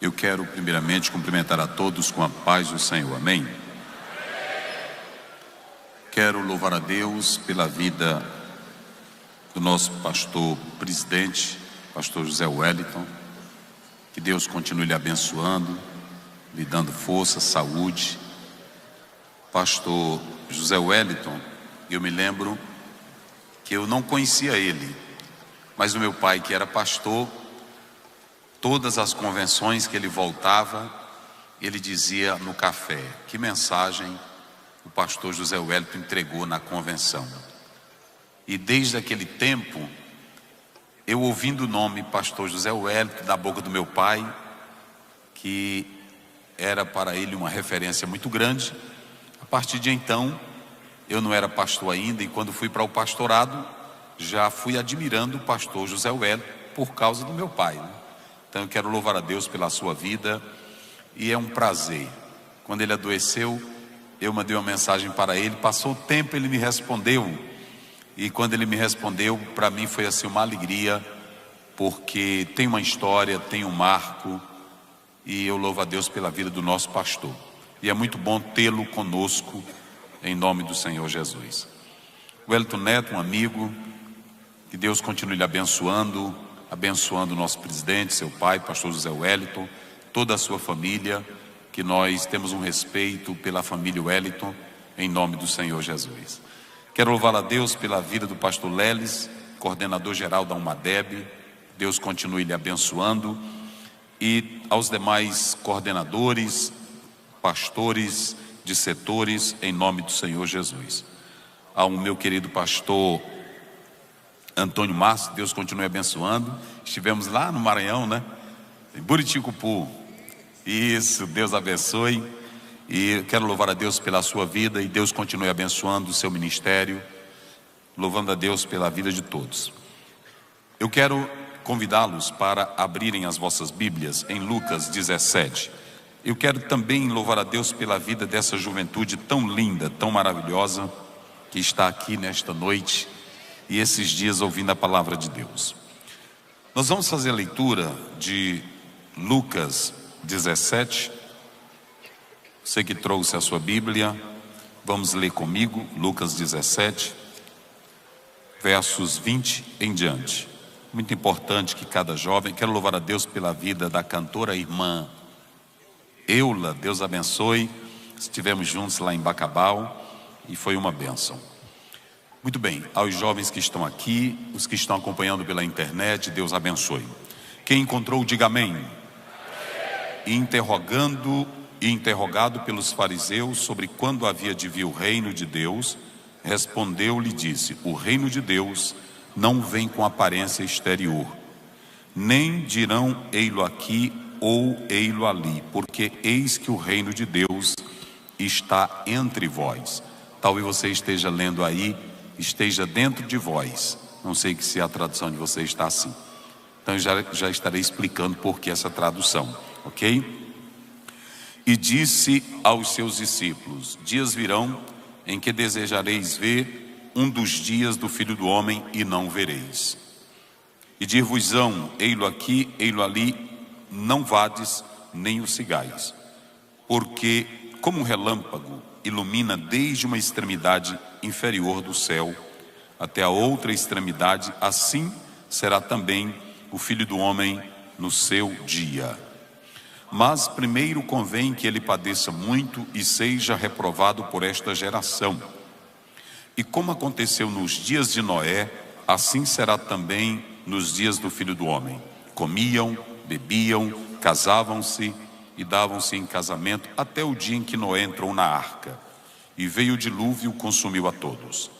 Eu quero primeiramente cumprimentar a todos com a paz do Senhor, amém? Quero louvar a Deus pela vida do nosso pastor presidente, pastor José Wellington. Que Deus continue lhe abençoando, lhe dando força, saúde. Pastor José Wellington, eu me lembro que eu não conhecia ele, mas o meu pai, que era pastor, todas as convenções que ele voltava, ele dizia no café: que mensagem o pastor José Wellington entregou na convenção. E desde aquele tempo, eu ouvindo o nome pastor José Wellington da boca do meu pai, que era para ele uma referência muito grande, a partir de então, eu não era pastor ainda, e quando fui para o pastorado, já fui admirando o pastor José Wellington por causa do meu pai, né? Então eu quero louvar a Deus pela sua vida, e é um prazer. Quando ele adoeceu, eu mandei uma mensagem para ele, passou o tempo, ele me respondeu, e quando ele me respondeu, para mim foi assim uma alegria, porque tem uma história, tem um marco, e eu louvo a Deus pela vida do nosso pastor, e é muito bom tê-lo conosco, em nome do Senhor Jesus. Wellington Neto, um amigo, que Deus continue lhe abençoando o nosso presidente, seu pai, pastor José Wellington, toda a sua família, que nós temos um respeito pela família Wellington, em nome do Senhor Jesus. Quero louvar a Deus pela vida do pastor Leles, coordenador geral da UMADEB. Deus continue lhe abençoando, e aos demais coordenadores, pastores de setores, em nome do Senhor Jesus. Ao meu querido pastor Antônio Márcio, Deus continue abençoando. Estivemos lá no Maranhão, né? Em Buriticupu. Isso, Deus abençoe. E quero louvar a Deus pela sua vida, e Deus continue abençoando o seu ministério, louvando a Deus pela vida de todos. Eu quero convidá-los para abrirem as vossas Bíblias em Lucas 17. Eu quero também louvar a Deus pela vida dessa juventude tão linda, tão maravilhosa, que está aqui nesta noite e esses dias ouvindo a palavra de Deus. Nós vamos fazer a leitura de Lucas 17. Você que trouxe a sua Bíblia, vamos ler comigo Lucas 17, versos 20 em diante. Muito importante que cada jovem, quero louvar a Deus pela vida da cantora irmã Eula, Deus abençoe. Estivemos juntos lá em Bacabal e foi uma bênção. Muito bem, aos jovens que estão aqui, os que estão acompanhando pela internet, Deus abençoe. Quem encontrou, diga amém. E interrogado pelos fariseus sobre quando havia de vir o reino de Deus, respondeu-lhe e disse: o reino de Deus não vem com aparência exterior, nem dirão ei-lo aqui ou ei-lo ali, porque eis que o reino de Deus está entre vós. Talvez você esteja lendo aí, esteja dentro de vós. Não sei se a tradução de você está assim. Então já estarei explicando por que essa tradução, ok? E disse aos seus discípulos: dias virão em que desejareis ver um dos dias do Filho do Homem e não vereis. E dir-vos-ão, ei-lo aqui, ei-lo ali, não vades nem o sigais. Porque como um relâmpago ilumina desde uma extremidade inferior do céu até a outra extremidade, assim será também o Filho do Homem no seu dia. Mas primeiro convém que ele padeça muito e seja reprovado por esta geração. E como aconteceu nos dias de Noé, assim será também nos dias do Filho do Homem. Comiam, bebiam, casavam-se e davam-se em casamento até o dia em que Noé entrou na arca, e veio o dilúvio e consumiu a todos.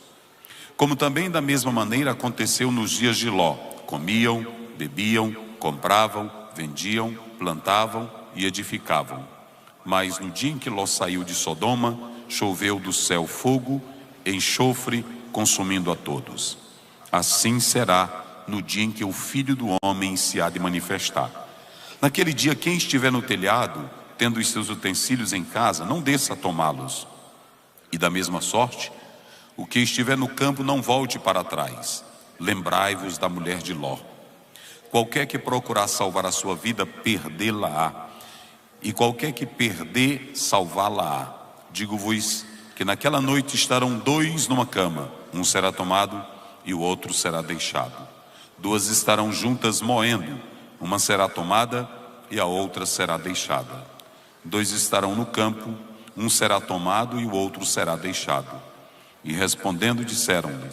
Como também da mesma maneira aconteceu nos dias de Ló. Comiam, bebiam, compravam, vendiam, plantavam e edificavam. Mas no dia em que Ló saiu de Sodoma, choveu do céu fogo, enxofre, consumindo a todos. Assim será no dia em que o Filho do Homem se há de manifestar. Naquele dia, quem estiver no telhado, tendo os seus utensílios em casa, não desça a tomá-los. E da mesma sorte, o que estiver no campo não volte para trás. Lembrai-vos da mulher de Ló. Qualquer que procurar salvar a sua vida, perdê-la-á. e qualquer que perder, salvá-la-á. Digo-vos que naquela noite estarão dois numa cama, um será tomado e o outro será deixado. Duas estarão juntas moendo, uma será tomada e a outra será deixada. Dois estarão no campo, um será tomado e o outro será deixado. E respondendo disseram-lhe: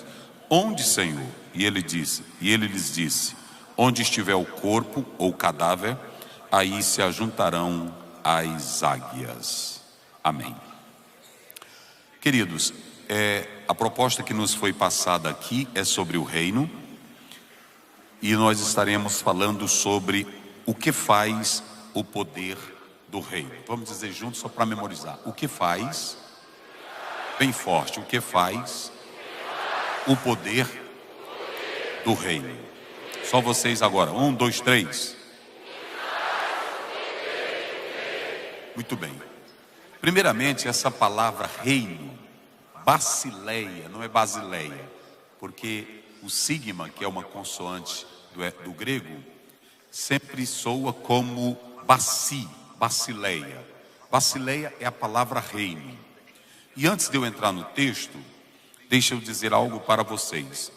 onde, Senhor? E ele lhes disse: onde estiver o corpo ou o cadáver, aí se ajuntarão as águias. Amém. Queridos, a proposta que nos foi passada aqui é sobre o reino, e nós estaremos falando sobre o que faz o poder do reino. Vamos dizer juntos só para memorizar. O que faz, bem forte, o que faz o poder do reino. Só vocês agora, 1, 2, 3. Muito bem. Primeiramente, essa palavra reino, basileia, não é basileia, porque o sigma, que é uma consoante do grego, sempre soa como basileia. Basileia é a palavra reino. E antes de eu entrar no texto, deixa eu dizer algo para vocês.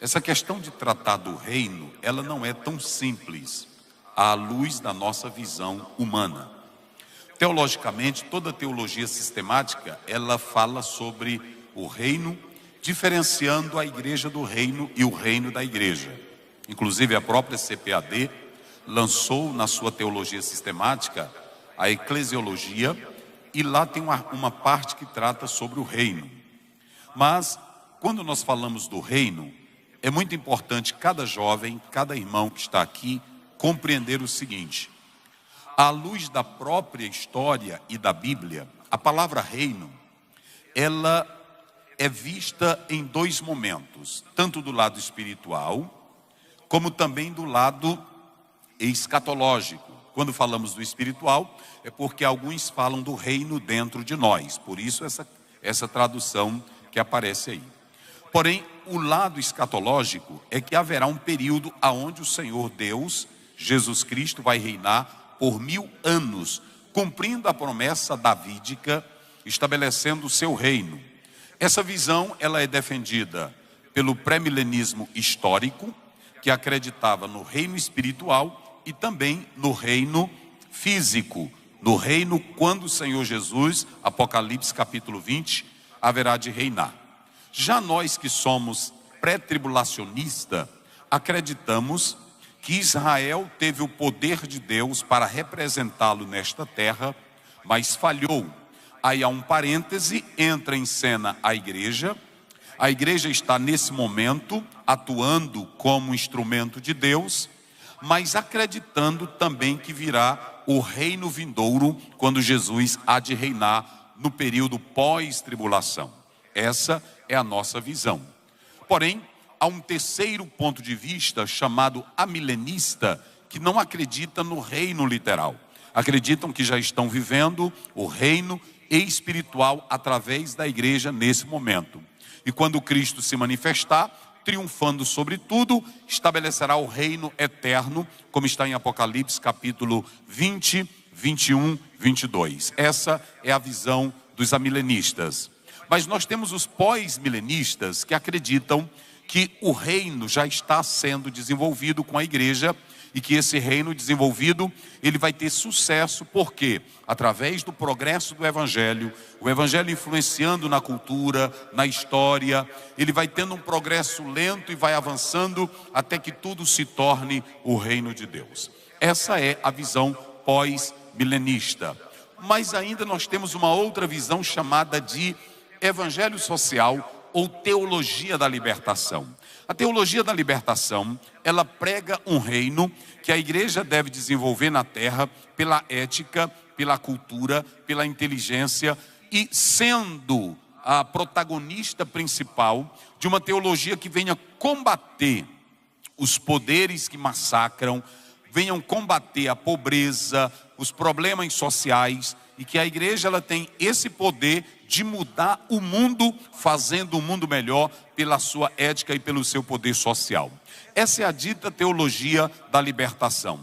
Essa questão de tratar do reino, ela não é tão simples à luz da nossa visão humana. Teologicamente, toda teologia sistemática, ela fala sobre o reino, diferenciando a igreja do reino e o reino da igreja. Inclusive a própria CPAD lançou na sua teologia sistemática a eclesiologia, e lá tem uma parte que trata sobre o reino. Mas quando nós falamos do reino, é muito importante cada jovem, cada irmão que está aqui compreender o seguinte: à luz da própria história e da Bíblia, a palavra reino, ela é vista em dois momentos, tanto do lado espiritual, como também do lado escatológico. Quando falamos do espiritual, é porque alguns falam do reino dentro de nós, por isso essa tradução que aparece aí. Porém, o lado escatológico é que haverá um período aonde o Senhor Deus, Jesus Cristo, vai reinar por 1000 anos, cumprindo a promessa davídica, estabelecendo o seu reino. Essa visão, ela é defendida pelo pré-milenismo histórico, que acreditava no reino espiritual e também no reino físico, no reino quando o Senhor Jesus, Apocalipse capítulo 20, haverá de reinar. Já nós que somos pré-tribulacionistas, acreditamos que Israel teve o poder de Deus para representá-lo nesta terra, mas falhou. Aí há um parêntese, entra em cena a igreja está nesse momento atuando como instrumento de Deus, mas acreditando também que virá o reino vindouro, quando Jesus há de reinar no período pós-tribulação. Essa é a nossa visão. Porém, há um terceiro ponto de vista chamado amilenista, que não acredita no reino literal. Acreditam que já estão vivendo o reino espiritual através da igreja nesse momento. E quando Cristo se manifestar, triunfando sobre tudo, estabelecerá o reino eterno, como está em Apocalipse capítulo 20, 21, 22. Essa é a visão dos amilenistas. Mas nós temos os pós-milenistas que acreditam que o reino já está sendo desenvolvido com a igreja e que esse reino desenvolvido, ele vai ter sucesso, porque através do progresso do evangelho, o evangelho influenciando na cultura, na história, ele vai tendo um progresso lento e vai avançando até que tudo se torne o reino de Deus. Essa é a visão pós-milenista. Mas ainda nós temos uma outra visão chamada de evangelho social ou teologia da libertação. A teologia da libertação, ela prega um reino que a igreja deve desenvolver na terra pela ética, pela cultura, pela inteligência, e sendo a protagonista principal de uma teologia que venha combater os poderes que massacram, venham combater a pobreza, os problemas sociais, e que a igreja ela tem esse poder de mudar o mundo, fazendo o mundo melhor pela sua ética e pelo seu poder social. Essa é a dita teologia da libertação.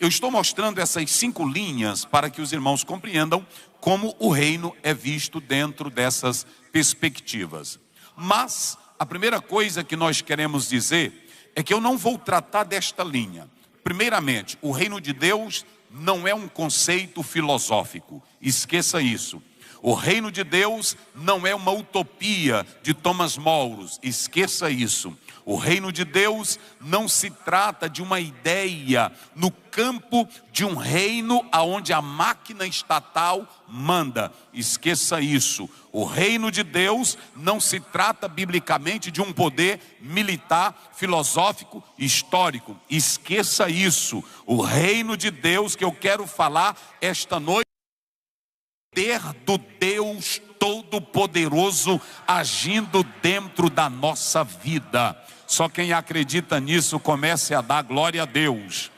Eu estou mostrando essas 5 linhas para que os irmãos compreendam como o reino é visto dentro dessas perspectivas. Mas a primeira coisa que nós queremos dizer é que eu não vou tratar desta linha. Primeiramente, o reino de Deus não é um conceito filosófico. Esqueça isso. O reino de Deus não é uma utopia de Thomas More. Esqueça isso. O reino de Deus não se trata de uma ideia no campo de um reino onde a máquina estatal manda. Esqueça isso. O reino de Deus não se trata biblicamente de um poder militar, filosófico, histórico. Esqueça isso. O reino de Deus que eu quero falar esta noite é o poder do Deus Todo-Poderoso agindo dentro da nossa vida. Só quem acredita nisso comece a dar glória a Deus.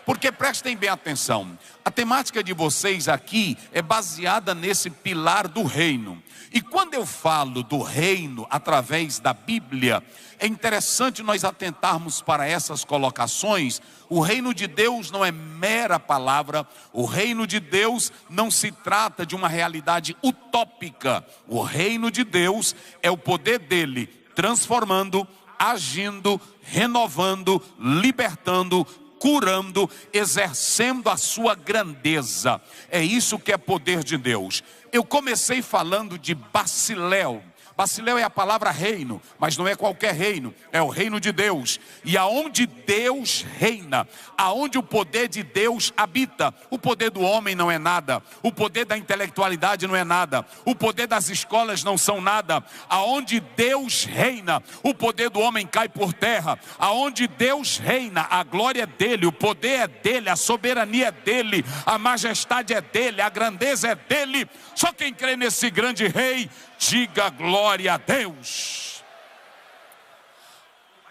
Porque prestem bem atenção, a temática de vocês aqui é baseada nesse pilar do reino. E quando eu falo do reino através da Bíblia, é interessante nós atentarmos para essas colocações. O reino de Deus não é mera palavra, o reino de Deus não se trata de uma realidade utópica. O reino de Deus é o poder dele transformando, agindo, renovando, libertando, curando, exercendo a sua grandeza. É isso que é poder de Deus. Eu comecei falando de Basiléu. Basiléu é a palavra reino, mas não é qualquer reino, é o reino de Deus. E aonde Deus reina, aonde o poder de Deus habita, o poder do homem não é nada, o poder da intelectualidade não é nada, o poder das escolas não são nada. Aonde Deus reina, o poder do homem cai por terra. Aonde Deus reina, a glória é dele, o poder é dele, a soberania é dele, a majestade é dele, a grandeza é dele. Só quem crê nesse grande rei, diga glória a Deus.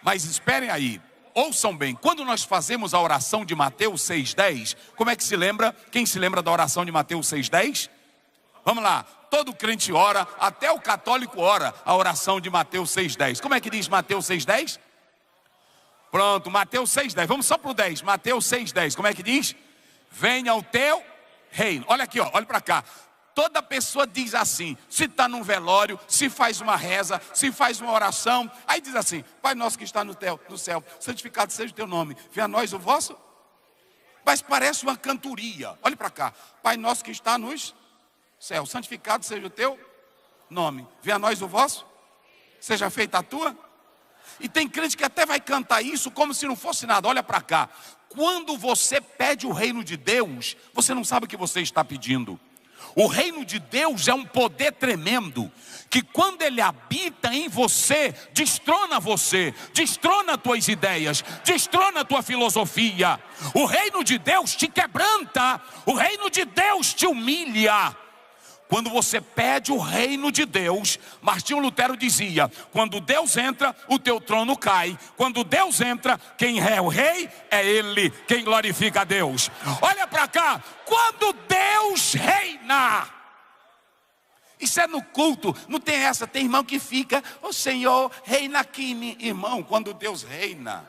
Mas esperem aí, ouçam bem, quando nós fazemos a oração de Mateus 6,10, como é que se lembra? Quem se lembra da oração de Mateus 6,10? Vamos lá, todo crente ora, até o católico ora a oração de Mateus 6,10. Como é que diz Mateus 6,10? Pronto, Mateus 6,10, vamos só para o 10, Mateus 6,10, como é que diz? Venha o teu reino. Olha aqui, ó, olha para cá. Toda pessoa diz assim, se está num velório, se faz uma reza, se faz uma oração, aí diz assim: Pai nosso que está no céu, santificado seja o teu nome, venha a nós o vosso. Mas parece uma cantoria. Olhe para cá: Pai nosso que está nos céus, santificado seja o teu nome, venha a nós o vosso, seja feita a tua. E tem crente que até vai cantar isso como se não fosse nada. Olha para cá, quando você pede o reino de Deus, você não sabe o que você está pedindo. O reino de Deus é um poder tremendo, que quando ele habita em você, destrona tuas ideias, destrona tua filosofia. O reino de Deus te quebranta, o reino de Deus te humilha. Quando você pede o reino de Deus, Martinho Lutero dizia: quando Deus entra, o teu trono cai. Quando Deus entra, quem é o rei é ele, quem glorifica a Deus. Olha para cá, quando Deus reina, isso é no culto, não tem essa, tem irmão que fica: o Senhor reina aqui, irmão. Quando Deus reina,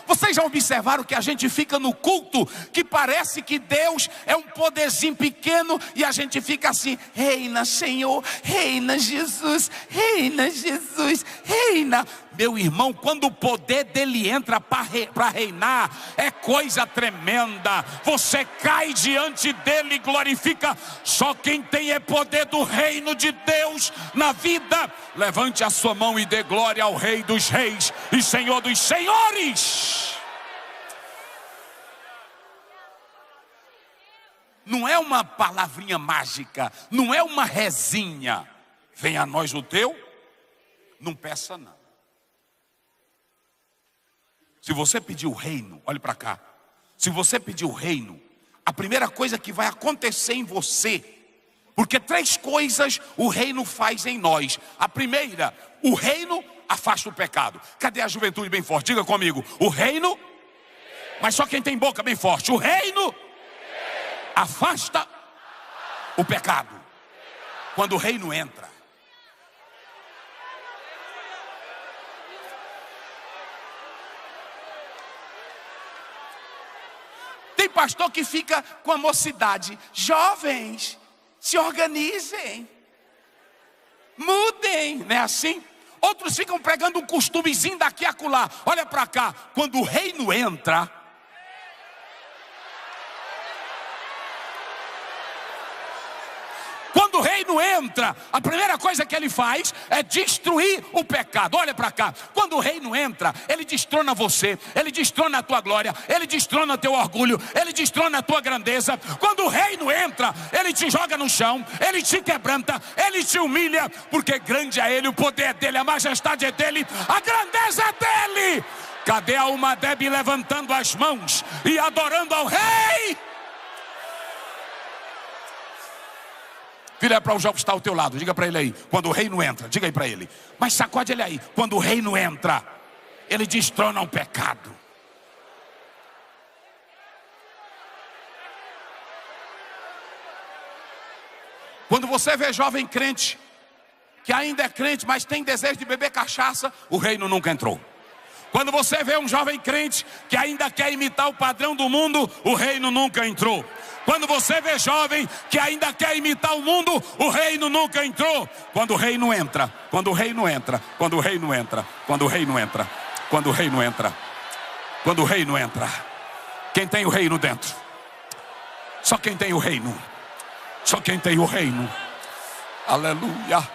vocês já observaram que a gente fica no culto, que parece que Deus é um poderzinho pequeno, e a gente fica assim: reina Senhor, reina Jesus, reina Jesus, reina. Meu irmão, quando o poder dele entra para reinar, é coisa tremenda. Você cai diante dele e glorifica. Só quem tem é poder do reino de Deus na vida. Levante a sua mão e dê glória ao Rei dos Reis e Senhor dos Senhores. Não é uma palavrinha mágica, não é uma rezinha. Venha a nós o teu, não peça não. Se você pedir o reino, olhe para cá. Se você pedir o reino, a primeira coisa que vai acontecer em você, porque 3 coisas o reino faz em nós. A primeira, o reino afasta o pecado. Cadê a juventude bem forte? Diga comigo: o reino, mas só quem tem boca bem forte. O reino afasta o pecado. Quando o reino entra. Tem pastor que fica com a mocidade. Jovens, se organizem, mudem, não é assim? Outros ficam pregando um costumezinho daqui a acolá. Olha para cá, quando o reino entra, quando o reino entra, a primeira coisa que ele faz é destruir o pecado. Olha para cá, quando o reino entra, ele destrona você, ele destrona a tua glória, ele destrona teu orgulho, ele destrona a tua grandeza. Quando o reino entra, ele te joga no chão, ele te quebranta, ele te humilha, porque grande é ele, o poder é dele, a majestade é dele, a grandeza é dele. Cadê a alma débil levantando as mãos e adorando ao rei? Vira para o jovem que está ao teu lado, diga para ele aí, quando o reino entra, diga aí para ele, mas sacode ele aí, quando o reino entra, ele destrona o pecado. Quando você vê jovem crente, que ainda é crente, mas tem desejo de beber cachaça, o reino nunca entrou. Quando você vê um jovem crente que ainda quer imitar o padrão do mundo, o reino nunca entrou. Quando você vê jovem que ainda quer imitar o mundo, o reino nunca entrou. Quando o reino entra, quando o reino entra, quando o reino entra, quando o reino entra, quando o reino entra, quando o reino entra. Quem tem o reino dentro? Só quem tem o reino. Só quem tem o reino. Aleluia.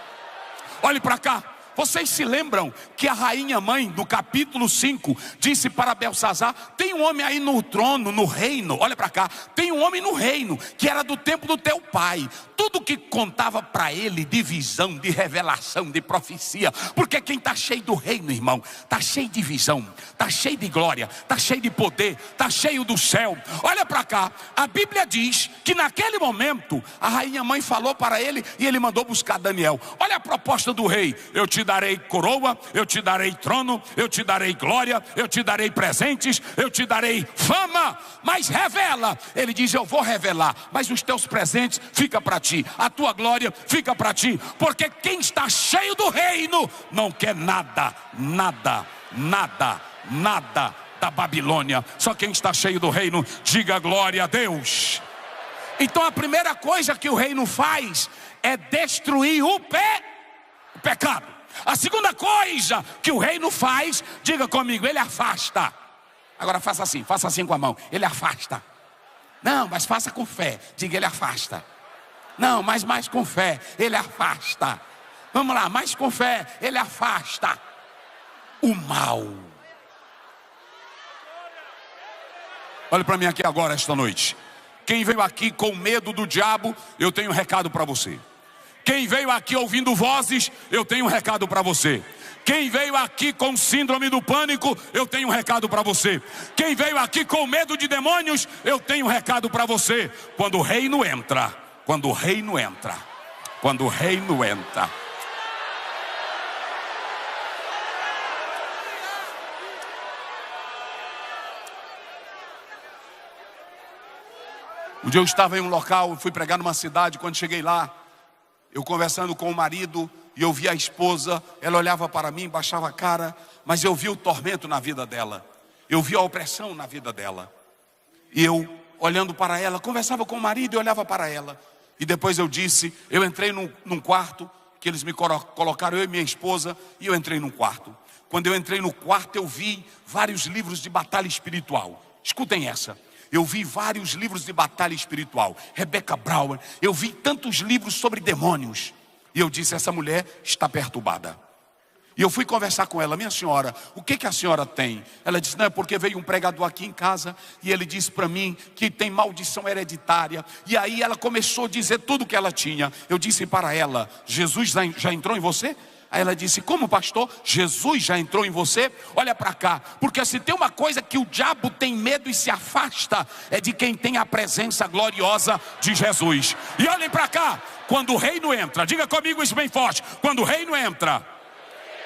Olhe para cá. Vocês se lembram que a rainha mãe, do capítulo 5, disse para Belsazar, tem um homem aí no trono, no reino, olha para cá, tem um homem no reino, que era do tempo do teu pai. Tudo que contava para ele de visão, de revelação, de profecia, porque quem está cheio do reino, irmão, está cheio de visão, está cheio de glória, está cheio de poder, está cheio do céu. Olha para cá, a Bíblia diz que naquele momento, a rainha mãe falou para ele, e ele mandou buscar Daniel. Olha a proposta do rei, eu te darei coroa, eu te darei trono, eu te darei glória, eu te darei presentes, eu te darei fama, mas revela. Ele diz, eu vou revelar, mas os teus presentes fica para ti, a tua glória fica para ti, porque quem está cheio do reino não quer nada, nada, nada, nada da Babilônia. Só quem está cheio do reino, diga glória a Deus. Então a primeira coisa que o reino faz é destruir o pecado. A segunda coisa que o reino faz, diga comigo, ele afasta. Agora faça assim com a mão, ele afasta. Não, mas faça com fé, diga ele afasta. Não, mas mais com fé, ele afasta. Vamos lá, mais com fé, ele afasta o mal. Olhe para mim aqui agora esta noite. Quem veio aqui com medo do diabo, eu tenho um recado para você. Quem veio aqui ouvindo vozes, eu tenho um recado para você. Quem veio aqui com síndrome do pânico, eu tenho um recado para você. Quem veio aqui com medo de demônios, eu tenho um recado para você. Quando o reino entra, quando o reino entra, quando o reino entra. Um dia eu estava em um local, fui pregar numa cidade, quando cheguei lá, eu conversando com o marido, e eu vi a esposa, ela olhava para mim, baixava a cara, mas eu vi o tormento na vida dela, eu vi a opressão na vida dela, e eu, olhando para ela, conversava com o marido e olhava para ela, e depois eu disse, eu entrei num quarto, que eles me colocaram, eu e minha esposa, e eu entrei num quarto. Quando eu entrei no quarto, eu vi vários livros de batalha espiritual. Escutem essa. Eu vi vários livros de batalha espiritual. Rebecca Brown, eu vi tantos livros sobre demônios. E eu disse, essa mulher está perturbada. E eu fui conversar com ela, minha senhora, o que a senhora tem? Ela disse, não, é porque veio um pregador aqui em casa e ele disse para mim que tem maldição hereditária. E aí ela começou a dizer tudo o que ela tinha. Eu disse para ela, Jesus já entrou em você? Aí ela disse, como pastor? Jesus já entrou em você? Olha para cá, porque se tem uma coisa que o diabo tem medo e se afasta, é de quem tem a presença gloriosa de Jesus. E olhem para cá, quando o reino entra, diga comigo isso bem forte, quando o reino entra,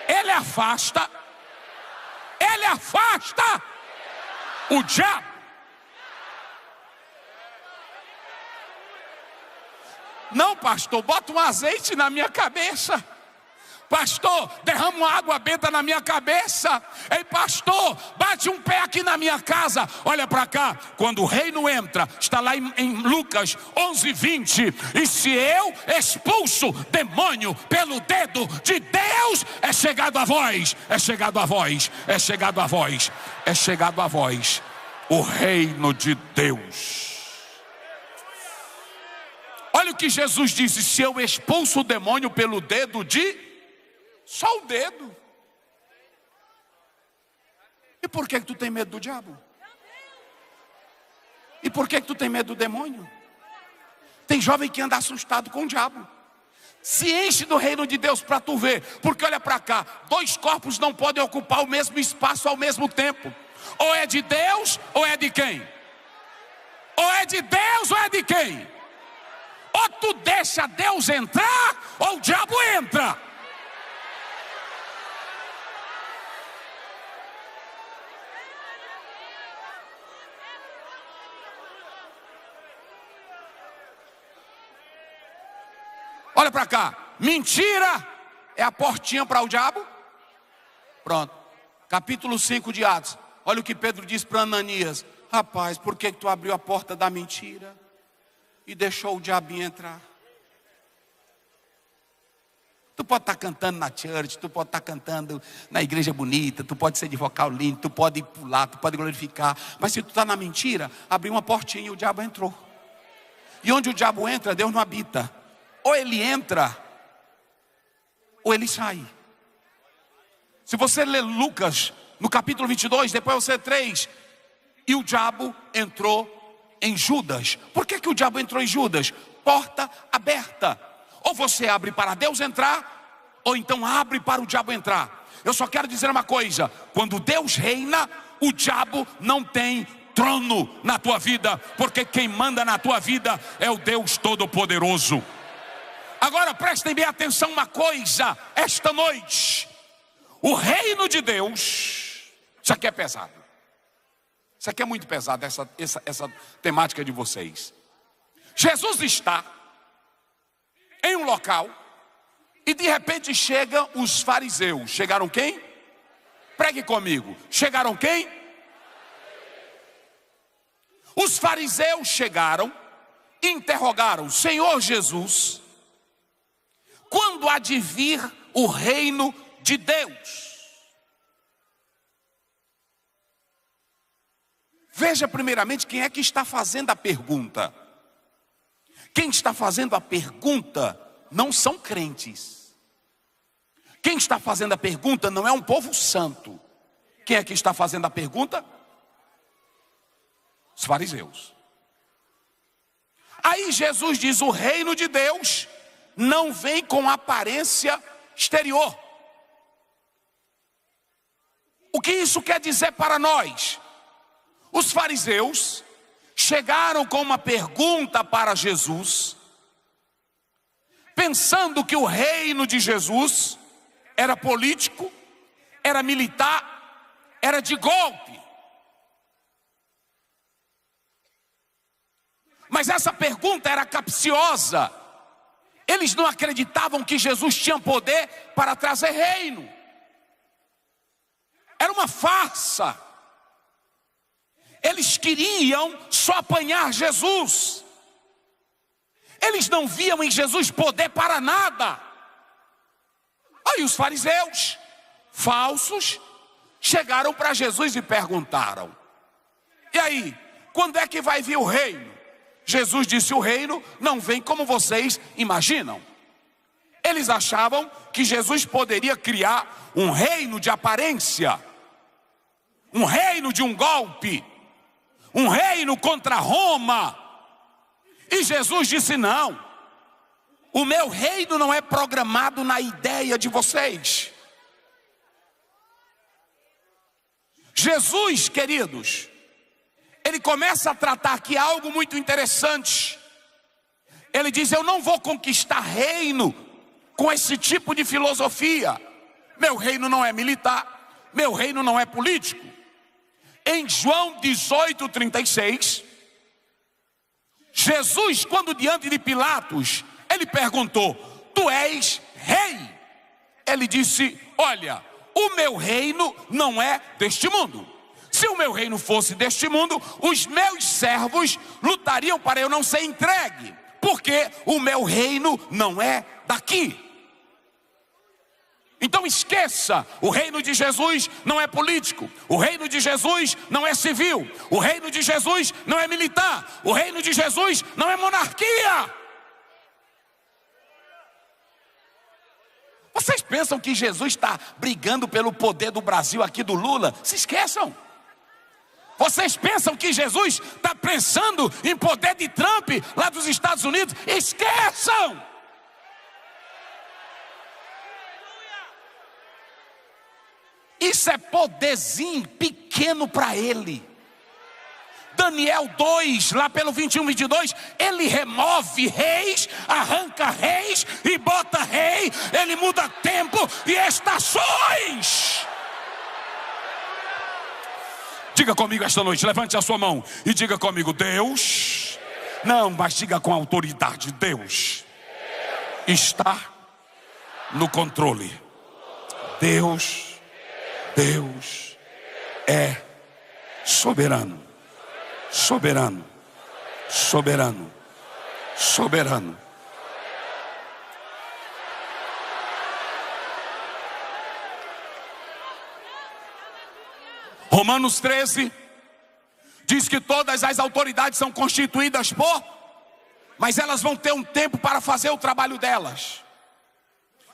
ele afasta o diabo. Não, pastor, bota um azeite na minha cabeça. Pastor, derrama uma água benta na minha cabeça. Ei, pastor, bate um pé aqui na minha casa, olha para cá. Quando o reino entra, está lá em Lucas 11:20. E se eu expulso demônio pelo dedo de Deus, é chegado a vós, é chegado a vós, é chegado a vós, é chegado a vós o reino de Deus. Olha o que Jesus disse: se eu expulso o demônio pelo dedo de... Só o dedo. E por que tu tem medo do diabo? E por que tu tem medo do demônio? Tem jovem que anda assustado com o diabo. Se enche do reino de Deus para tu ver. Porque olha para cá, 2 corpos não podem ocupar o mesmo espaço ao mesmo tempo. Ou é de Deus ou é de quem? Ou é de Deus ou é de quem? Ou tu deixa Deus entrar ou o diabo entra. Olha para cá, mentira é a portinha para o diabo? Pronto, capítulo 5 de Atos. Olha o que Pedro diz para Ananias: rapaz, por que tu abriu a porta da mentira e deixou o diabinho entrar? Tu pode estar cantando na church, tu pode estar cantando na igreja bonita, tu pode ser de vocal lindo, tu pode pular, tu pode glorificar, mas se tu está na mentira, abriu uma portinha e o diabo entrou. E onde o diabo entra, Deus não habita. Ou ele entra, ou ele sai. Se você ler Lucas, no capítulo 22, depois você 3, e o diabo entrou em Judas. Por que o diabo entrou em Judas? Porta aberta. Ou você abre para Deus entrar, ou então abre para o diabo entrar. Eu só quero dizer uma coisa: quando Deus reina, o diabo não tem trono na tua vida, porque quem manda na tua vida é o Deus Todo-Poderoso. Agora prestem bem atenção uma coisa, esta noite, o reino de Deus, isso aqui é pesado. Isso aqui é muito pesado, essa temática de vocês. Jesus está em um local e de repente chegam os fariseus. Chegaram quem? Pregue comigo. Chegaram quem? Os fariseus chegaram e interrogaram: Senhor Jesus, quando há de vir o reino de Deus? Veja primeiramente quem é que está fazendo a pergunta. Quem está fazendo a pergunta não são crentes. Quem está fazendo a pergunta não é um povo santo. Quem é que está fazendo a pergunta? Os fariseus. Aí Jesus diz: o reino de Deus não vem com aparência exterior. O que isso quer dizer para nós? Os fariseus chegaram com uma pergunta para Jesus, pensando que o reino de Jesus era político, era militar, era de golpe. Mas essa pergunta era capciosa. Eles não acreditavam que Jesus tinha poder para trazer reino. Era uma farsa. Eles queriam só apanhar Jesus. Eles não viam em Jesus poder para nada. Aí os fariseus, falsos, chegaram para Jesus e perguntaram: e aí, quando é que vai vir o reino? Jesus disse: o reino não vem como vocês imaginam. Eles achavam que Jesus poderia criar um reino de aparência, um reino de um golpe, um reino contra Roma. E Jesus disse: não, o meu reino não é programado na ideia de vocês. Jesus, queridos, ele começa a tratar aqui algo muito interessante. Ele diz: eu não vou conquistar reino com esse tipo de filosofia. Meu reino não é militar, meu reino não é político. Em João 18:36, Jesus, quando diante de Pilatos, ele perguntou: tu és rei? Ele disse: olha, o meu reino não é deste mundo. Se o meu reino fosse deste mundo, os meus servos lutariam para eu não ser entregue, porque o meu reino não é daqui. Então esqueça, o reino de Jesus não é político, o reino de Jesus não é civil, o reino de Jesus não é militar, o reino de Jesus não é monarquia. Vocês pensam que Jesus está brigando pelo poder do Brasil aqui do Lula? Se esqueçam. Vocês pensam que Jesus está pensando em poder de Trump lá dos Estados Unidos? Esqueçam. Isso é poderzinho pequeno para ele. Daniel 2, lá pelo 21, 22, ele remove reis, arranca reis e bota rei, ele muda tempo e estações. Diga comigo esta noite, levante a sua mão e diga comigo: Deus, não, mas diga com autoridade, Deus está no controle. Deus é soberano, soberano, soberano, soberano. Romanos 13 diz que todas as autoridades são constituídas mas elas vão ter um tempo para fazer o trabalho delas.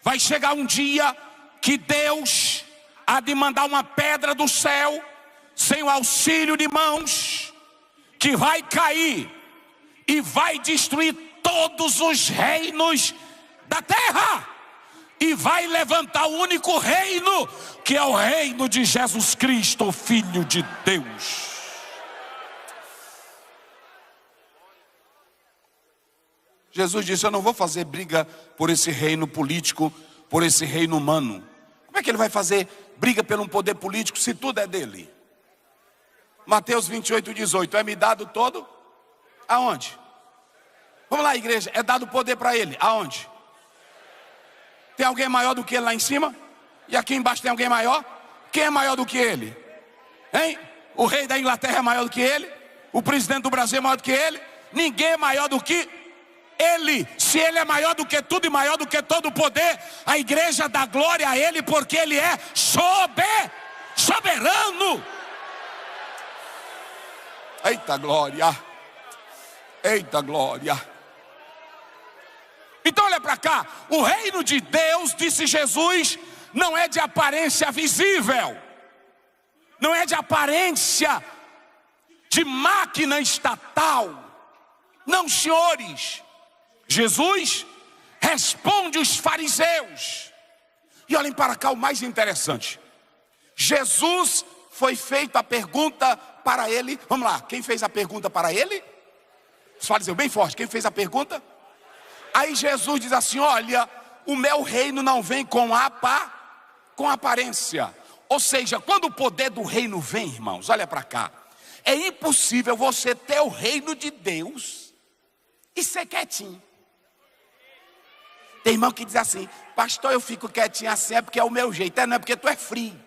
Vai chegar um dia que Deus há de mandar uma pedra do céu, sem o auxílio de mãos, que vai cair e vai destruir todos os reinos da terra, e vai levantar o único reino, que é o reino de Jesus Cristo, o Filho de Deus. Jesus disse: eu não vou fazer briga por esse reino político, por esse reino humano. Como é que ele vai fazer briga por um poder político se tudo é dele? Mateus 28, 18, é-me dado todo? Aonde? Vamos lá, igreja, é dado poder para ele, aonde? Tem alguém maior do que ele lá em cima? E aqui embaixo tem alguém maior? Quem é maior do que ele? Hein? O rei da Inglaterra é maior do que ele? O presidente do Brasil é maior do que ele? Ninguém é maior do que ele. Se ele é maior do que tudo e maior do que todo o poder, a igreja dá glória a ele, porque ele é soberano. Eita glória, eita glória. Então olha para cá, o reino de Deus, disse Jesus, não é de aparência visível, não é de aparência de máquina estatal. Não, senhores. Jesus responde os fariseus. E olhem para cá o mais interessante. Jesus foi feita a pergunta para ele. Vamos lá, quem fez a pergunta para ele? Os fariseus, bem forte, quem fez a pergunta? Aí Jesus diz assim: olha, o meu reino não vem com aparência. Ou seja, quando o poder do reino vem, irmãos, olha para cá, é impossível você ter o reino de Deus e ser quietinho. Tem irmão que diz assim: pastor, eu fico quietinho assim é porque é o meu jeito. Não é porque tu é frio.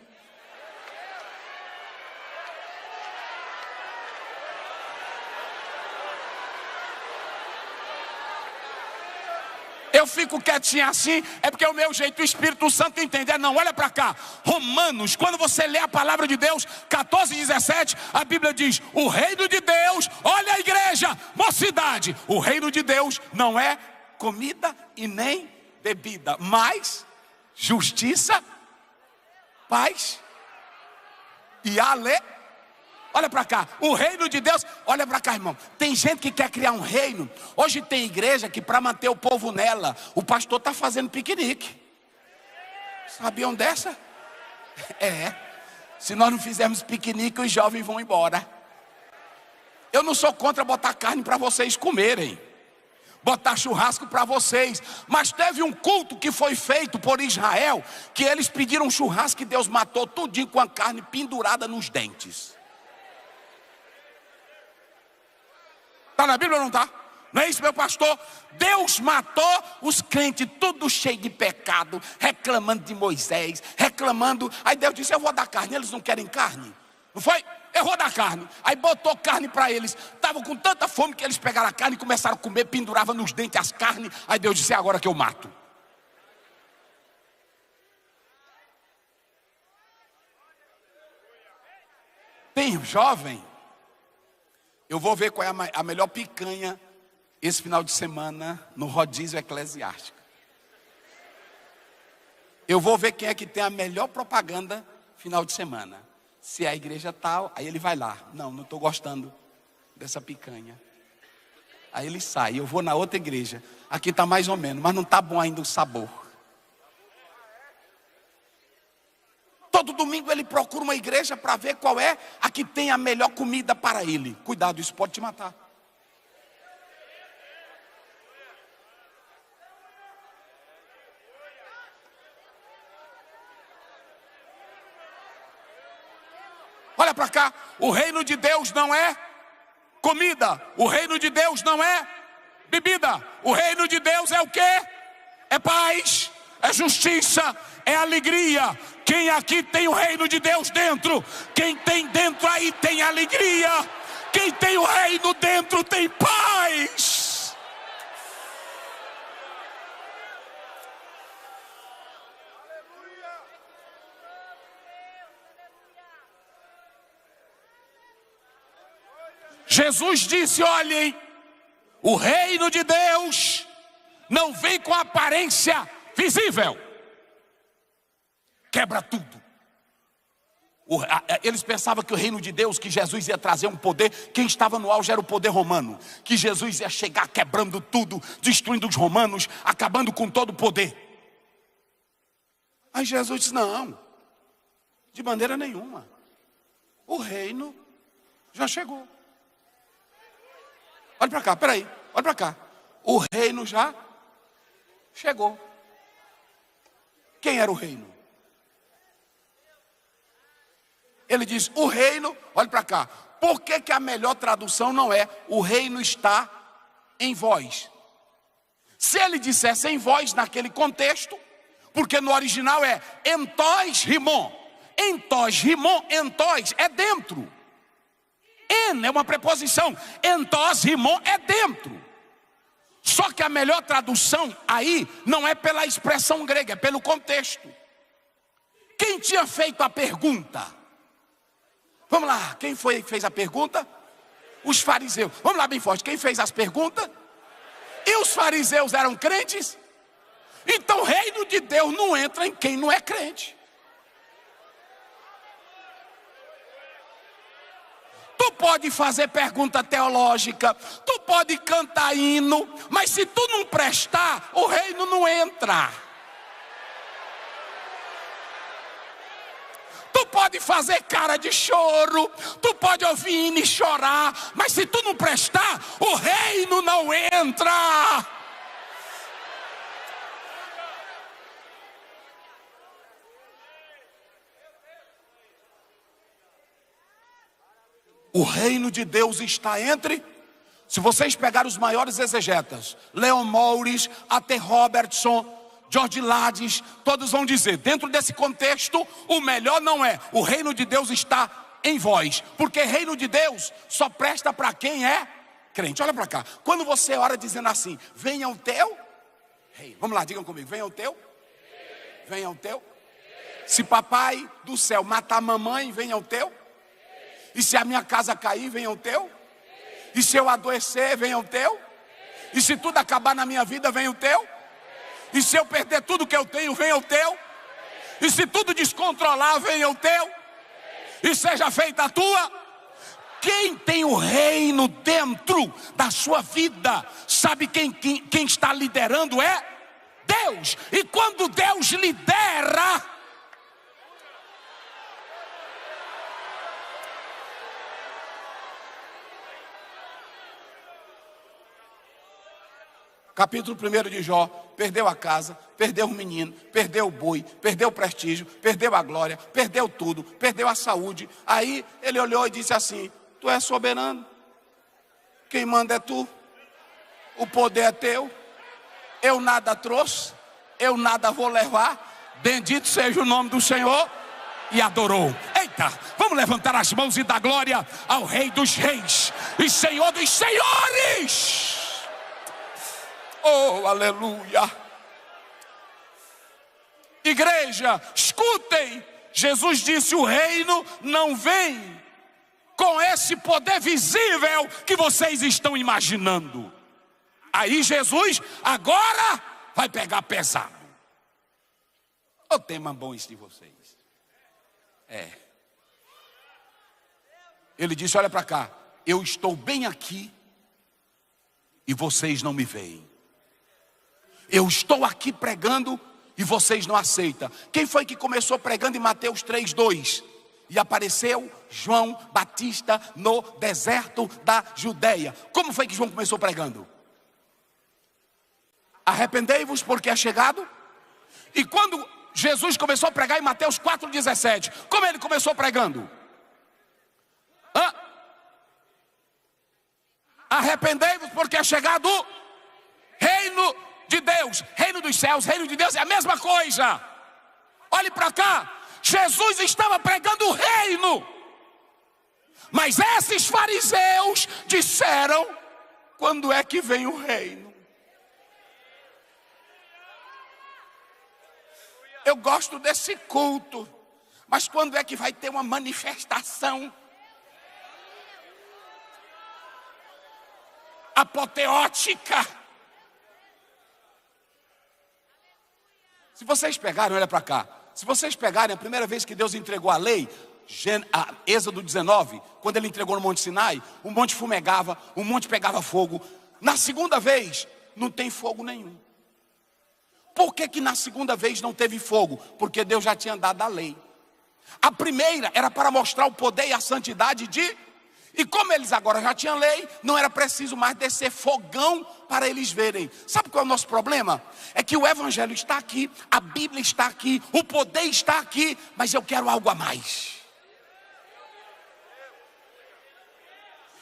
Eu fico quietinho assim é porque é o meu jeito. O Espírito Santo entende. Não, olha para cá. Romanos, quando você lê a palavra de Deus, 14, 17, a Bíblia diz: o reino de Deus, olha a igreja, mocidade, o reino de Deus não é comida e nem bebida, mas justiça, paz e alegria. Olha para cá, o reino de Deus, olha para cá, irmão. Tem gente que quer criar um reino. Hoje tem igreja que para manter o povo nela, o pastor está fazendo piquenique. Sabiam dessa? É. Se nós não fizermos piquenique, os jovens vão embora. Eu não sou contra botar carne para vocês comerem, botar churrasco para vocês, mas teve um culto que foi feito por Israel, que eles pediram um churrasco e Deus matou tudinho com a carne pendurada nos dentes. Está na Bíblia ou não está? Não é isso, meu pastor? Deus matou os crentes, tudo cheio de pecado, reclamando de Moisés, reclamando. Aí Deus disse: eu vou dar carne. Eles não querem carne, não foi? eu vou dar carne. Aí botou carne para eles. Estavam com tanta fome que eles pegaram a carne e começaram a comer, penduravam nos dentes as carnes. Aí Deus disse, é agora que eu mato. Tem jovem, eu vou ver qual é a melhor picanha esse final de semana no rodízio eclesiástico. Eu vou ver quem é que tem a melhor propaganda final de semana. Se é a igreja tal, aí ele vai lá. Não estou gostando dessa picanha. Aí ele sai, eu vou na outra igreja. Aqui está mais ou menos, mas não está bom ainda o sabor. Todo domingo ele procura uma igreja para ver qual é a que tem a melhor comida para ele. Cuidado, isso pode te matar. Olha para cá, o reino de Deus não é comida, o reino de Deus não é bebida, o reino de Deus é o quê? É paz, é justiça, é alegria. Quem aqui tem o reino de Deus dentro? Quem tem dentro aí tem alegria. Quem tem o reino dentro tem paz. Jesus disse, olhem, o reino de Deus não vem com aparência visível. Quebra tudo. Eles pensavam que o reino de Deus, que Jesus ia trazer um poder, quem estava no auge era o poder romano. Que Jesus ia chegar quebrando tudo, destruindo os romanos, acabando com todo o poder. Aí Jesus disse, não, de maneira nenhuma. O reino já chegou. Olha para cá, peraí, olha para cá. O reino já chegou. Quem era o reino? Ele diz, o reino, olha para cá. Por que a melhor tradução não é o reino está em vós? Se ele dissesse em vós naquele contexto, porque no original é entos rimon. Entos rimon, entos é dentro. En é uma preposição, entos rimon é dentro. Só que a melhor tradução aí não é pela expressão grega, é pelo contexto. Quem tinha feito a pergunta? Vamos lá, quem foi que fez a pergunta? Os fariseus. Vamos lá bem forte, quem fez as perguntas? E os fariseus eram crentes? Então o reino de Deus não entra em quem não é crente. Tu pode fazer pergunta teológica, tu pode cantar hino, mas se tu não prestar, o reino não entra. Tu pode fazer cara de choro, tu pode ouvir hino e chorar, mas se tu não prestar, o reino não entra. O reino de Deus está entre, se vocês pegarem os maiores exegetas, Leon Morris, A.T. Robertson, George Lades, todos vão dizer, dentro desse contexto, o melhor não é, o reino de Deus está em vós, porque reino de Deus só presta para quem é crente. Olha para cá, quando você ora dizendo assim, venha o teu reino, vamos lá, digam comigo, venha o teu, venha o teu. Se papai do céu matar a mamãe, venha o teu. E se a minha casa cair, venha o teu. E se eu adoecer, venha o teu. E se tudo acabar na minha vida, venha o teu. E se eu perder tudo que eu tenho, venha o teu. E se tudo descontrolar, venha o teu. E seja feita a tua. Quem tem o reino dentro da sua vida, sabe quem está liderando é Deus. E quando Deus lidera, capítulo 1 de Jó, perdeu a casa, perdeu o menino, perdeu o boi, perdeu o prestígio, perdeu a glória, perdeu tudo, perdeu a saúde. Aí ele olhou e disse assim, tu és soberano, quem manda é tu, o poder é teu, eu nada trouxe, eu nada vou levar, bendito seja o nome do Senhor, e adorou. Eita! completa. Vamos levantar as mãos e dar glória ao Rei dos Reis e Senhor dos Senhores. Oh, aleluia. Igreja, escutem. Jesus disse: o reino não vem com esse poder visível que vocês estão imaginando. Aí Jesus agora vai pegar pesado. O tema bom isso de vocês. Ele disse: olha para cá, eu estou bem aqui e vocês não me veem. Eu estou aqui pregando e vocês não aceitam. Quem foi que começou pregando em Mateus 3:2? E apareceu João Batista no deserto da Judeia. Como foi que João começou pregando? Arrependei-vos porque é chegado. E quando Jesus começou a pregar em Mateus 4:17, como ele começou pregando? Arrependei-vos porque é chegado o reino de Deus. Reino dos céus, reino de Deus é a mesma coisa. Olhe para cá. Jesus estava pregando o reino. Mas esses fariseus disseram: quando é que vem o reino? Eu gosto desse culto, mas quando é que vai ter uma manifestação apoteótica? Se vocês pegarem, olha para cá. Se vocês pegarem a primeira vez que Deus entregou a lei, Êxodo 19, quando ele entregou no Monte Sinai, o monte fumegava, o monte pegava fogo. Na segunda vez, não tem fogo nenhum. Por que na segunda vez não teve fogo? Porque Deus já tinha dado a lei. A primeira era para mostrar o poder e a santidade de... E como eles agora já tinham lei, não era preciso mais descer fogão para eles verem. Sabe qual é o nosso problema? É que o evangelho está aqui, a Bíblia está aqui, o poder está aqui, mas eu quero algo a mais.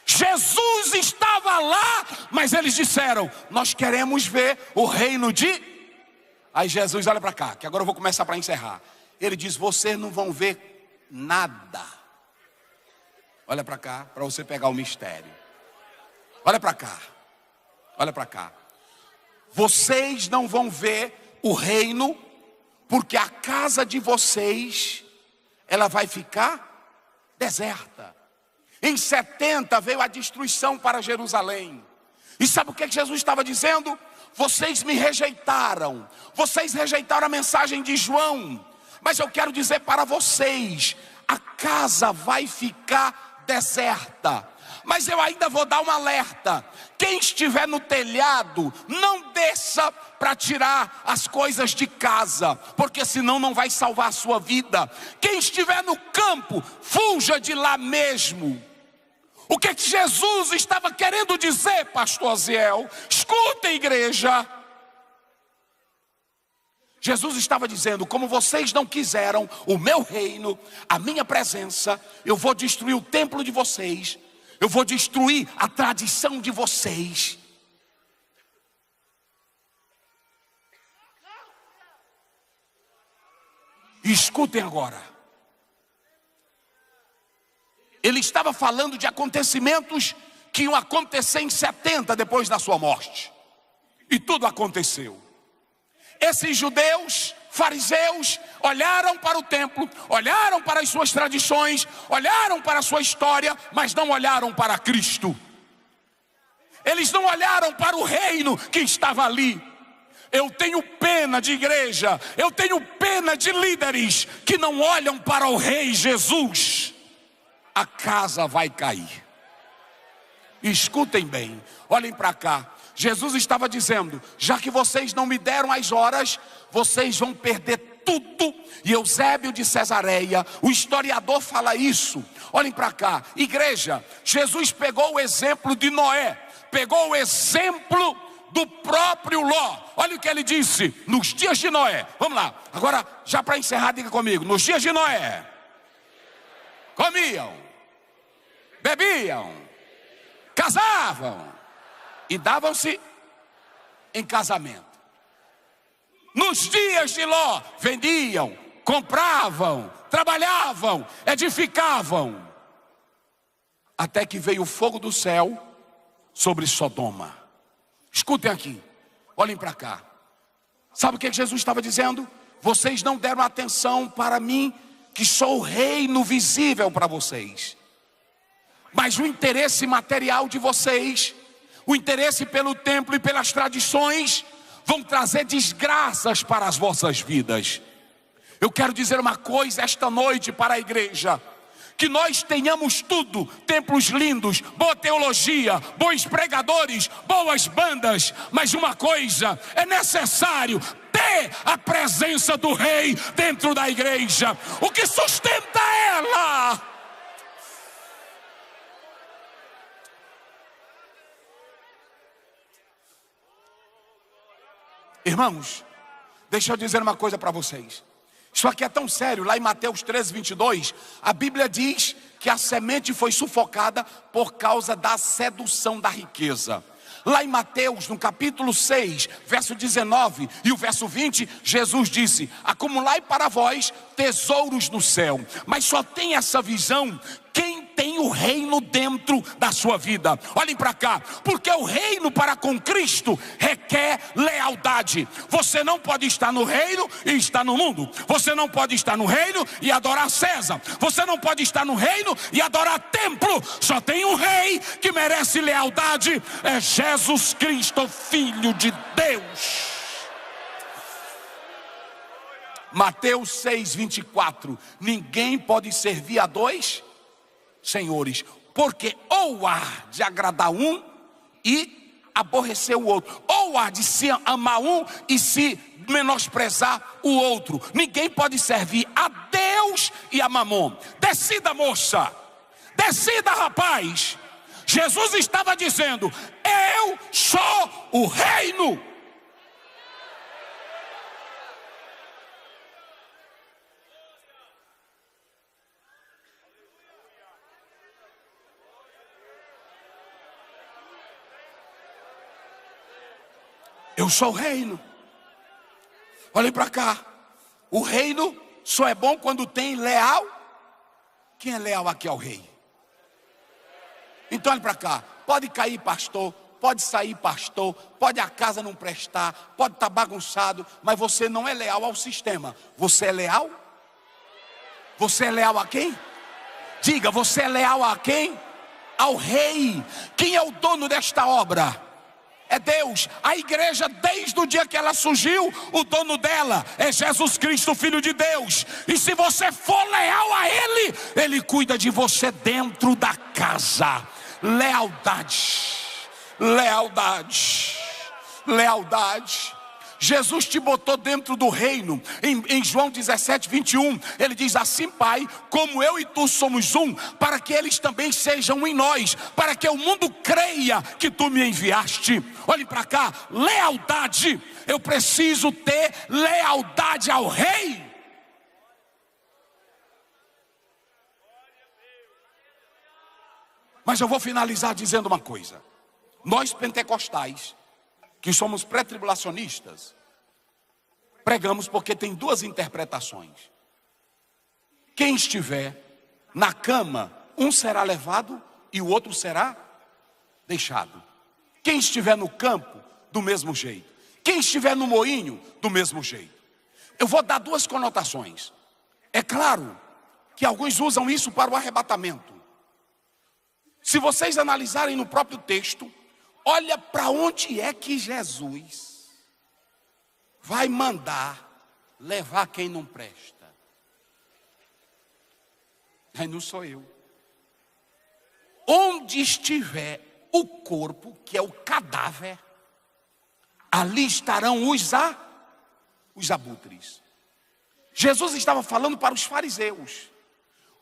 Jesus estava lá, mas eles disseram: nós queremos ver o reino de... Aí Jesus, olha para cá, que agora eu vou começar para encerrar. Ele diz: vocês não vão ver nada. Olha para cá, para você pegar o mistério. Olha para cá. Olha para cá. Vocês não vão ver o reino, porque a casa de vocês, ela vai ficar deserta. Em 70 veio a destruição para Jerusalém. E sabe o que Jesus estava dizendo? Vocês me rejeitaram. Vocês rejeitaram a mensagem de João. Mas eu quero dizer para vocês: a casa vai ficar deserta. Mas eu ainda vou dar um alerta: quem estiver no telhado, não desça para tirar as coisas de casa, porque senão não vai salvar a sua vida. Quem estiver no campo, fuja de lá mesmo. O que Jesus estava querendo dizer, pastor Aziel? Escuta, igreja. Jesus estava dizendo: como vocês não quiseram o meu reino, a minha presença, eu vou destruir o templo de vocês, eu vou destruir a tradição de vocês. E escutem agora. Ele estava falando de acontecimentos que iam acontecer em 70 depois da sua morte. E tudo aconteceu. Esses judeus, fariseus, olharam para o templo, olharam para as suas tradições, olharam para a sua história, mas não olharam para Cristo. Eles não olharam para o reino que estava ali. Eu tenho pena de igreja, eu tenho pena de líderes que não olham para o Rei Jesus. A casa vai cair. Escutem bem, olhem para cá. Jesus estava dizendo: já que vocês não me deram as horas, vocês vão perder tudo. E Eusébio de Cesareia, o historiador, fala isso. Olhem para cá, igreja. Jesus pegou o exemplo de Noé, pegou o exemplo do próprio Ló. Olha o que ele disse: nos dias de Noé. Vamos lá, agora já para encerrar, diga comigo: nos dias de Noé, comiam, bebiam, casavam e davam-se em casamento. Nos dias de Ló, vendiam, compravam, trabalhavam, edificavam, até que veio o fogo do céu sobre Sodoma. Escutem aqui, olhem para cá. Sabe o que Jesus estava dizendo? Vocês não deram atenção para mim, que sou o reino visível para vocês. Mas o interesse material de vocês, o interesse pelo templo e pelas tradições, vão trazer desgraças para as vossas vidas. Eu quero dizer uma coisa esta noite para a igreja: que nós tenhamos tudo, templos lindos, boa teologia, bons pregadores, boas bandas, mas uma coisa, é necessário ter a presença do Rei dentro da igreja, o que sustenta ela. Irmãos, deixa eu dizer uma coisa para vocês. Isso aqui é tão sério. Lá em Mateus 13:22, a Bíblia diz que a semente foi sufocada por causa da sedução da riqueza. Lá em Mateus, no capítulo 6, verso 19 e o verso 20, Jesus disse: acumulai para vós tesouros no céu. Mas só tem essa visão quem tem o reino dentro da sua vida. Olhem para cá, porque o reino para com Cristo requer lealdade. Você não pode estar no reino e estar no mundo. Você não pode estar no reino e adorar César. Você não pode estar no reino e adorar templo. Só tem um rei que merece lealdade, é Jesus Cristo, Filho de Deus. Mateus 6:24, ninguém pode servir a dois senhores, porque ou há de agradar um e aborrecer o outro, ou há de se amar um e se menosprezar o outro. Ninguém pode servir a Deus e a Mamon. Decida, moça, decida, rapaz. Jesus estava dizendo: eu sou o reino. Eu sou o reino. Olhem para cá. O reino só é bom quando tem leal. Quem é leal aqui ao rei? Então olhem para cá. Pode cair pastor, pode sair pastor, pode a casa não prestar, pode estar bagunçado, mas você não é leal ao sistema. Você é leal? Você é leal a quem? Diga, você é leal a quem? Ao rei. Quem é o dono desta obra? É Deus. A igreja, desde o dia que ela surgiu, o dono dela é Jesus Cristo, Filho de Deus. E se você for leal a Ele, Ele cuida de você dentro da casa. Lealdade, lealdade, lealdade. Jesus te botou dentro do reino. Em João 17:21, ele diz assim: Pai, como eu e tu somos um, para que eles também sejam em nós, para que o mundo creia que tu me enviaste. Olhe para cá, lealdade. Eu preciso ter lealdade ao rei. Mas eu vou finalizar dizendo uma coisa. Nós pentecostais, que somos pré-tribulacionistas, pregamos porque tem duas interpretações. Quem estiver na cama, um será levado e o outro será deixado. Quem estiver no campo, do mesmo jeito. Quem estiver no moinho, do mesmo jeito. Eu vou dar duas conotações. É claro que alguns usam isso para o arrebatamento. Se vocês analisarem no próprio texto, olha para onde é que Jesus vai mandar levar quem não presta. Aí não sou eu. Onde estiver o corpo, que é o cadáver, ali estarão os abutres. Jesus estava falando para os fariseus.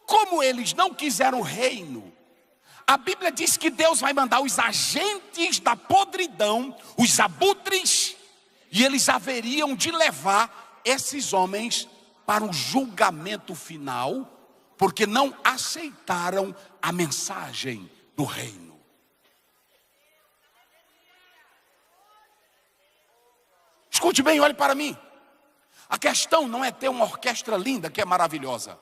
Como eles não quiseram o reino, a Bíblia diz que Deus vai mandar os agentes da podridão, os abutres, e eles haveriam de levar esses homens para o julgamento final, porque não aceitaram a mensagem do reino. Escute bem, olhe para mim. A questão não é ter uma orquestra linda, que é maravilhosa.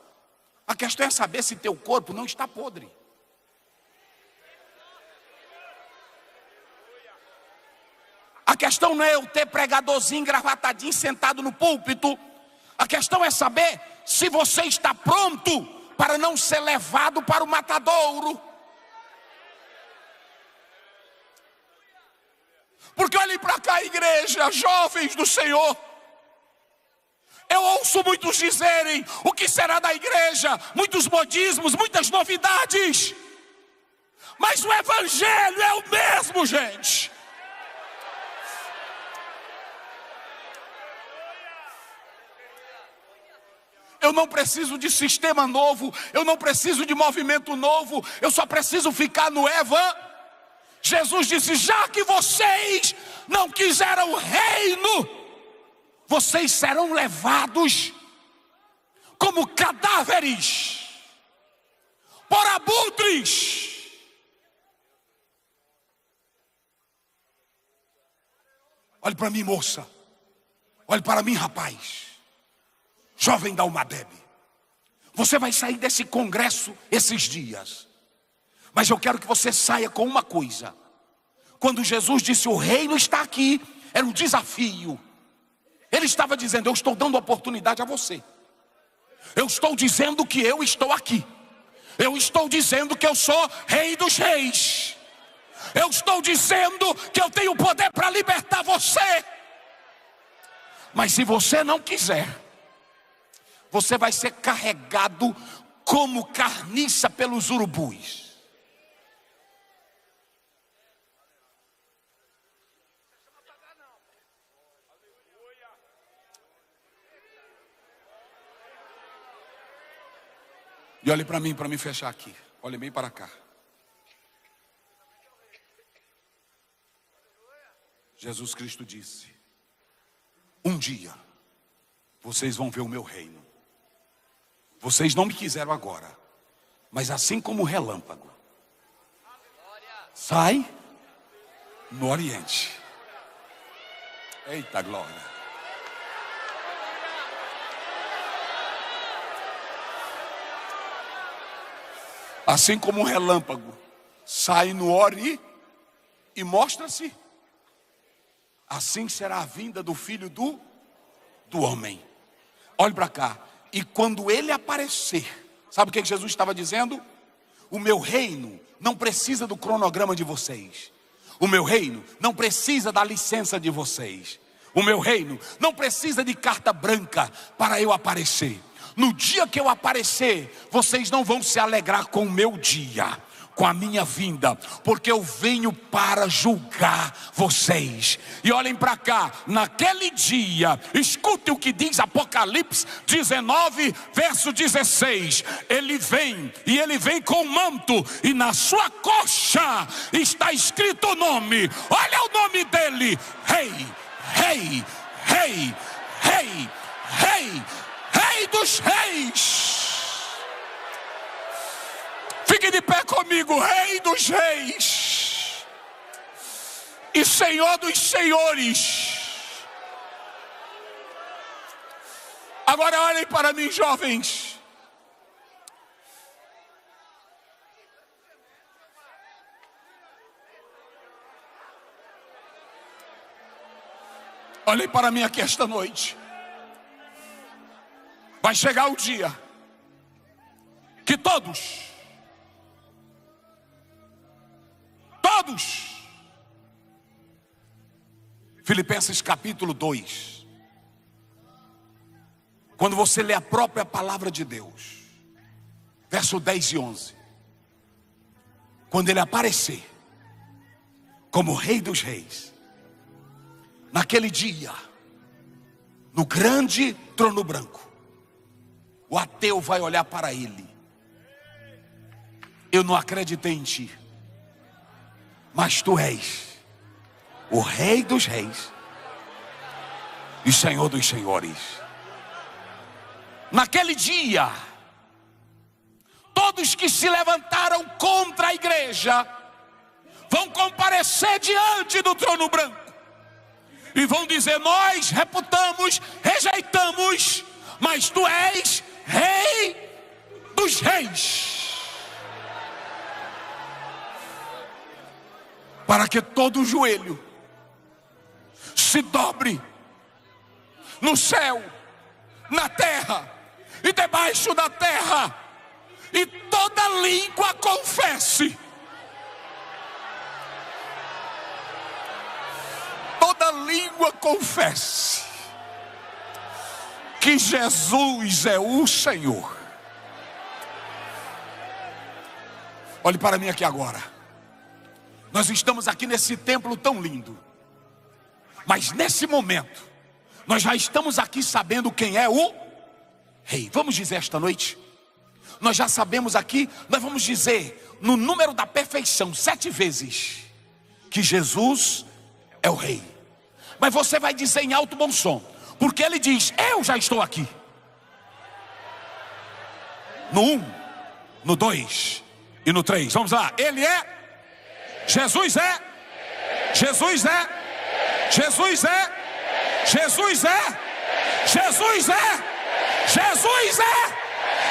A questão é saber se teu corpo não está podre. A questão não é eu ter pregadorzinho, engravatadinho, sentado no púlpito. A questão é saber se você está pronto para não ser levado para o matadouro. Porque olhem para cá, igreja, jovens do Senhor. Eu ouço muitos dizerem o que será da igreja, muitos modismos, muitas novidades. Mas o evangelho é o mesmo, gente. Eu não preciso de sistema novo, eu não preciso de movimento novo, eu só preciso ficar no Jesus disse: já que vocês não quiseram o reino, vocês serão levados como cadáveres por abutres. Olhe para mim, moça. Olhe para mim, rapaz. Jovem da Almadeb. Você vai sair desse congresso esses dias. Mas eu quero que você saia com uma coisa. Quando Jesus disse o reino está aqui, era um desafio. Ele estava dizendo: eu estou dando oportunidade a você. Eu estou dizendo que eu estou aqui. Eu estou dizendo que eu sou rei dos reis. Eu estou dizendo que eu tenho poder para libertar você. Mas se você não quiser, você vai ser carregado como carniça pelos urubus. E olhe para mim fechar aqui. Olhe bem para cá. Jesus Cristo disse: um dia vocês vão ver o meu reino. Vocês não me quiseram agora, mas assim como o relâmpago sai no Oriente. Eita glória! Assim como um relâmpago sai no Ori e mostra-se, assim será a vinda do Filho do homem. Olhe para cá. E quando ele aparecer, sabe o que Jesus estava dizendo? O meu reino não precisa do cronograma de vocês. O meu reino não precisa da licença de vocês. O meu reino não precisa de carta branca para eu aparecer. No dia que eu aparecer, vocês não vão se alegrar com o meu dia, com a minha vinda, porque eu venho para julgar vocês. E olhem para cá, naquele dia, escute o que diz Apocalipse 19, verso 16. Ele vem, e ele vem com manto, e na sua coxa está escrito o nome. Olha o nome dele: Rei, Rei, Rei, Rei, Rei, Rei dos reis. Fique de pé comigo. Rei dos reis e Senhor dos senhores. Agora olhem para mim, jovens. Olhem para mim aqui esta noite. Vai chegar o dia que todos, Filipenses capítulo 2, quando você lê a própria palavra de Deus, verso 10 e 11, quando ele aparecer como Rei dos reis, naquele dia, no grande trono branco, o ateu vai olhar para ele: eu não acreditei em ti, mas tu és o Rei dos reis e Senhor dos senhores. Naquele dia, todos que se levantaram contra a igreja vão comparecer diante do trono branco e vão dizer: nós reputamos, rejeitamos, mas tu és Rei dos reis, para que todo joelho se dobre no céu, na terra e debaixo da terra, e toda língua confesse. Toda língua confesse que Jesus é o Senhor. Olhe para mim aqui agora. Nós estamos aqui nesse templo tão lindo, mas nesse momento nós já estamos aqui sabendo quem é o Rei. Vamos dizer esta noite, nós já sabemos aqui, nós vamos dizer no número da perfeição 7 vezes que Jesus é o Rei. Mas você vai dizer em alto bom som, porque ele diz: eu já estou aqui. No 1, no 2 e no 3, vamos lá. Ele é, Jesus é, Jesus é, Jesus é, Jesus é, Jesus é, Jesus é,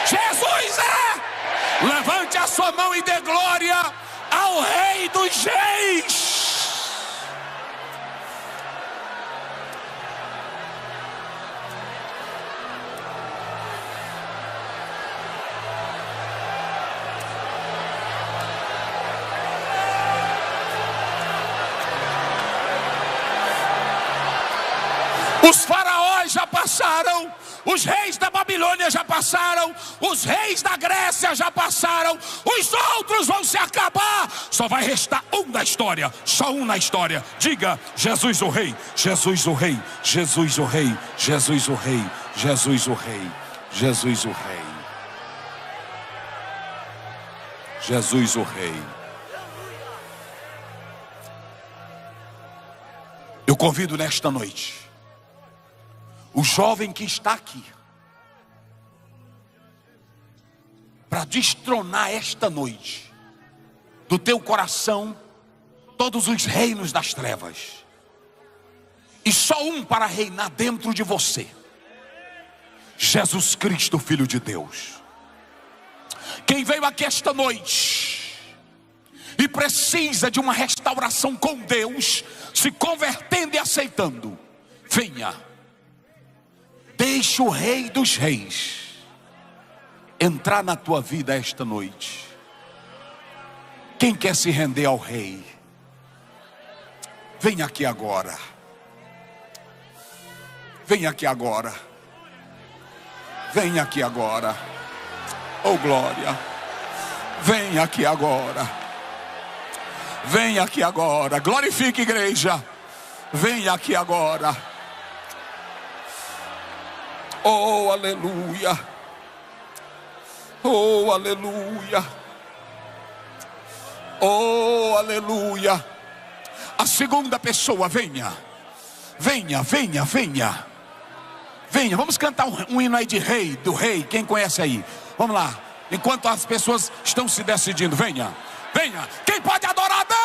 Jesus é. Levante a sua mão e dê glória ao Rei dos Reis. Os faraós já passaram, os reis da Babilônia já passaram, os reis da Grécia já passaram, os outros vão se acabar, só vai restar um da história, só um na história. Diga: Jesus o Rei, Jesus o Rei, Jesus o Rei, Jesus o Rei, Jesus o Rei, Jesus o Rei, Jesus o Rei. Eu convido nesta noite o jovem que está aqui para destronar esta noite do teu coração todos os reinos das trevas, e só um para reinar dentro de você: Jesus Cristo, Filho de Deus. Quem veio aqui esta noite e precisa de uma restauração com Deus, se convertendo e aceitando, venha. Deixa o Rei dos Reis entrar na tua vida esta noite. Quem quer se render ao Rei, vem aqui agora. Vem aqui agora. Vem aqui agora. Oh glória. Vem aqui agora. Vem aqui agora. Glorifique, igreja. Vem aqui agora. Oh, aleluia. Oh, aleluia. Oh, aleluia. A segunda pessoa, venha. Venha, venha, venha. Venha, vamos cantar um hino aí de rei, do rei. Quem conhece aí? Vamos lá. Enquanto as pessoas estão se decidindo, venha. Venha. Quem pode adorar a Deus?